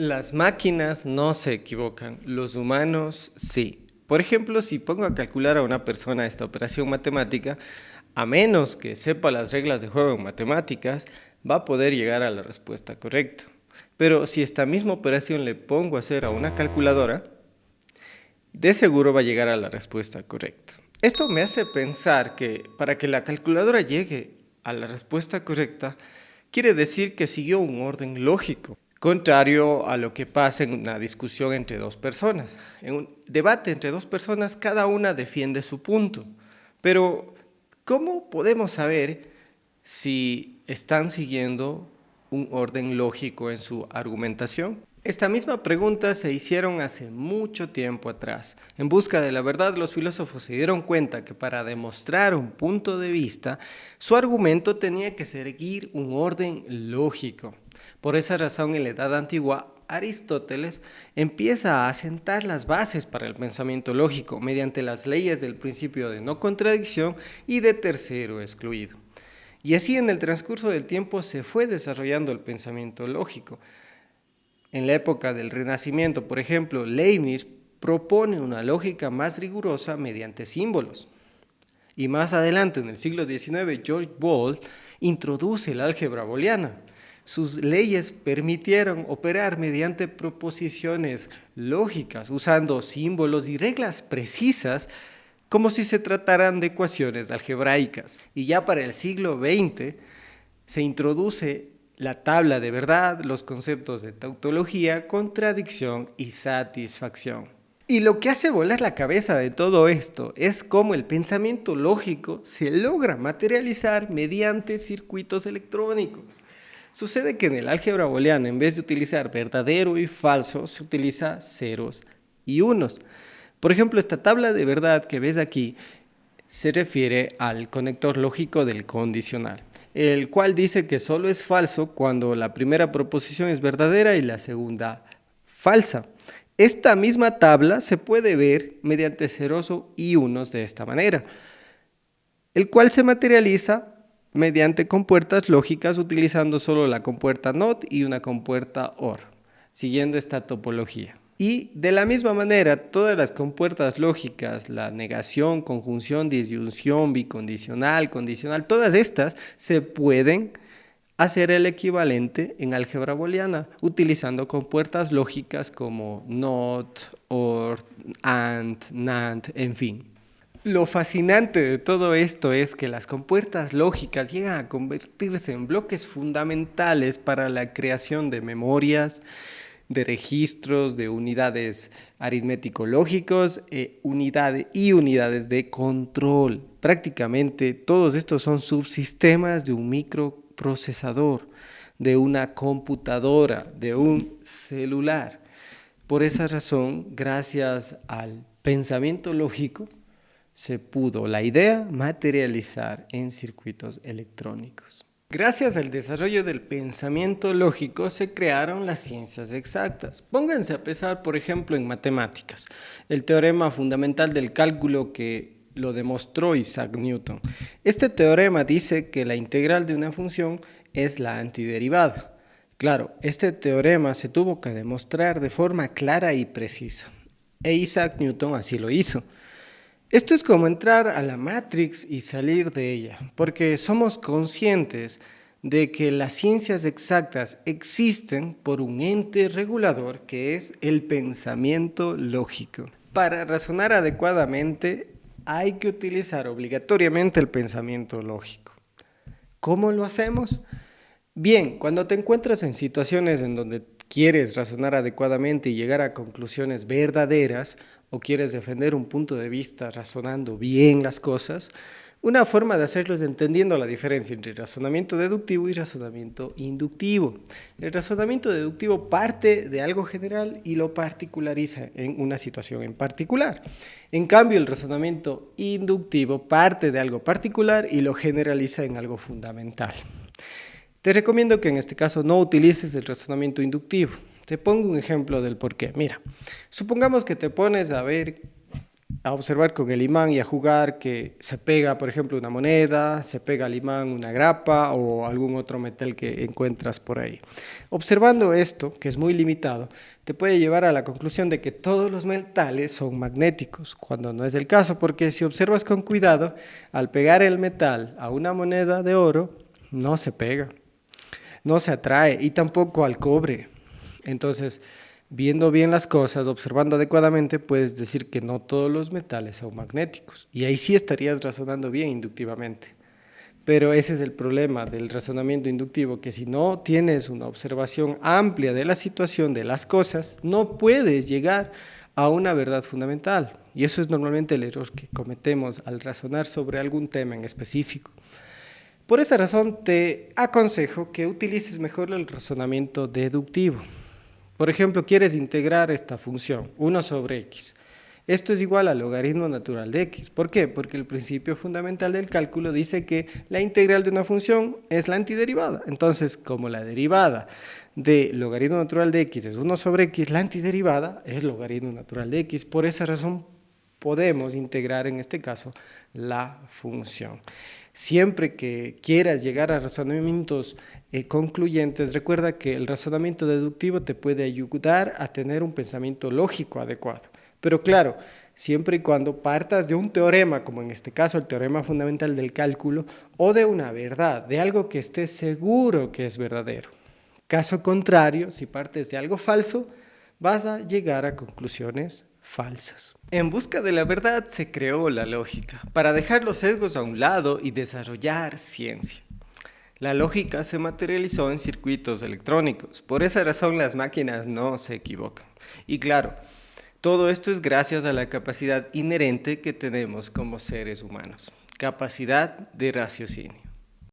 Las máquinas no se equivocan, los humanos sí. Por ejemplo, si pongo a calcular a una persona esta operación matemática, a menos que sepa las reglas de juego en matemáticas, va a poder llegar a la respuesta correcta. Pero si esta misma operación le pongo a hacer a una calculadora, de seguro va a llegar a la respuesta correcta. Esto me hace pensar que para que la calculadora llegue a la respuesta correcta, quiere decir que siguió un orden lógico, contrario a lo que pasa en una discusión entre dos personas. En un debate entre dos personas, cada una defiende su punto. Pero, ¿cómo podemos saber si están siguiendo un orden lógico en su argumentación? Esta misma pregunta se hicieron hace mucho tiempo atrás. En busca de la verdad, los filósofos se dieron cuenta que para demostrar un punto de vista, su argumento tenía que seguir un orden lógico. Por esa razón, en la Edad Antigua, Aristóteles empieza a asentar las bases para el pensamiento lógico mediante las leyes del principio de no contradicción y de tercero excluido. Y así en el transcurso del tiempo se fue desarrollando el pensamiento lógico. En la época del Renacimiento, por ejemplo, Leibniz propone una lógica más rigurosa mediante símbolos. Y más adelante, en el siglo XIX, George Boole introduce el álgebra booleana. Sus leyes permitieron operar mediante proposiciones lógicas, usando símbolos y reglas precisas, como si se trataran de ecuaciones algebraicas. Y ya para el siglo XX se introduce la tabla de verdad, los conceptos de tautología, contradicción y satisfacción. Y lo que hace volar la cabeza de todo esto es cómo el pensamiento lógico se logra materializar mediante circuitos electrónicos. Sucede que en el álgebra booleana, en vez de utilizar verdadero y falso, se utiliza ceros y unos. Por ejemplo, esta tabla de verdad que ves aquí se refiere al conector lógico del condicional, el cual dice que solo es falso cuando la primera proposición es verdadera y la segunda falsa. Esta misma tabla se puede ver mediante ceros y unos de esta manera, el cual se materializa mediante compuertas lógicas utilizando solo la compuerta NOT y una compuerta OR, siguiendo esta topología. Y de la misma manera, todas las compuertas lógicas, la negación, conjunción, disyunción, bicondicional, condicional, todas estas se pueden hacer el equivalente en álgebra booleana, utilizando compuertas lógicas como NOT, OR, AND, NAND, en fin. Lo fascinante de todo esto es que las compuertas lógicas llegan a convertirse en bloques fundamentales para la creación de memorias, de registros, de unidades aritmético-lógicos y unidades de control. Prácticamente todos estos son subsistemas de un microprocesador, de una computadora, de un celular. Por esa razón, gracias al pensamiento lógico, se pudo la idea materializar en circuitos electrónicos. Gracias al desarrollo del pensamiento lógico se crearon las ciencias exactas. Pónganse a pensar, por ejemplo, en matemáticas. El teorema fundamental del cálculo que lo demostró Isaac Newton. Este teorema dice que la integral de una función es la antiderivada. Claro, este teorema se tuvo que demostrar de forma clara y precisa. E Isaac Newton así lo hizo. Esto es como entrar a la Matrix y salir de ella, porque somos conscientes de que las ciencias exactas existen por un ente regulador que es el pensamiento lógico. Para razonar adecuadamente hay que utilizar obligatoriamente el pensamiento lógico. ¿Cómo lo hacemos? Bien, cuando te encuentras en situaciones en donde quieres razonar adecuadamente y llegar a conclusiones verdaderas, o quieres defender un punto de vista razonando bien las cosas, una forma de hacerlo es entendiendo la diferencia entre razonamiento deductivo y razonamiento inductivo. El razonamiento deductivo parte de algo general y lo particulariza en una situación en particular. En cambio, el razonamiento inductivo parte de algo particular y lo generaliza en algo fundamental. Te recomiendo que en este caso no utilices el razonamiento inductivo. Te pongo un ejemplo del por qué. Mira, supongamos que te pones a ver a observar con el imán y a jugar que se pega, por ejemplo, una moneda, se pega al imán una grapa o algún otro metal que encuentras por ahí. Observando esto, que es muy limitado, te puede llevar a la conclusión de que todos los metales son magnéticos, cuando no es el caso, porque si observas con cuidado, al pegar el metal a una moneda de oro, no se pega, no se atrae y tampoco al cobre. Entonces, viendo bien las cosas, observando adecuadamente, puedes decir que no todos los metales son magnéticos. Y ahí sí estarías razonando bien inductivamente. Pero ese es el problema del razonamiento inductivo, que si no tienes una observación amplia de la situación, de las cosas, no puedes llegar a una verdad fundamental. Y eso es normalmente el error que cometemos al razonar sobre algún tema en específico. Por esa razón te aconsejo que utilices mejor el razonamiento deductivo. Por ejemplo, quieres integrar esta función, 1 sobre x. Esto es igual al logaritmo natural de x. ¿Por qué? Porque el principio fundamental del cálculo dice que la integral de una función es la antiderivada. Entonces, como la derivada de logaritmo natural de x es 1 sobre x, la antiderivada es logaritmo natural de x. Por esa razón podemos integrar en este caso la función. Siempre que quieras llegar a razonamientos concluyentes, recuerda que el razonamiento deductivo te puede ayudar a tener un pensamiento lógico adecuado. Pero claro, siempre y cuando partas de un teorema, como en este caso el teorema fundamental del cálculo, o de una verdad, de algo que estés seguro que es verdadero. Caso contrario, si partes de algo falso, vas a llegar a conclusiones falsas. En busca de la verdad se creó la lógica, para dejar los sesgos a un lado y desarrollar ciencia. La lógica se materializó en circuitos electrónicos, por esa razón las máquinas no se equivocan. Y claro, todo esto es gracias a la capacidad inherente que tenemos como seres humanos, capacidad de raciocinio.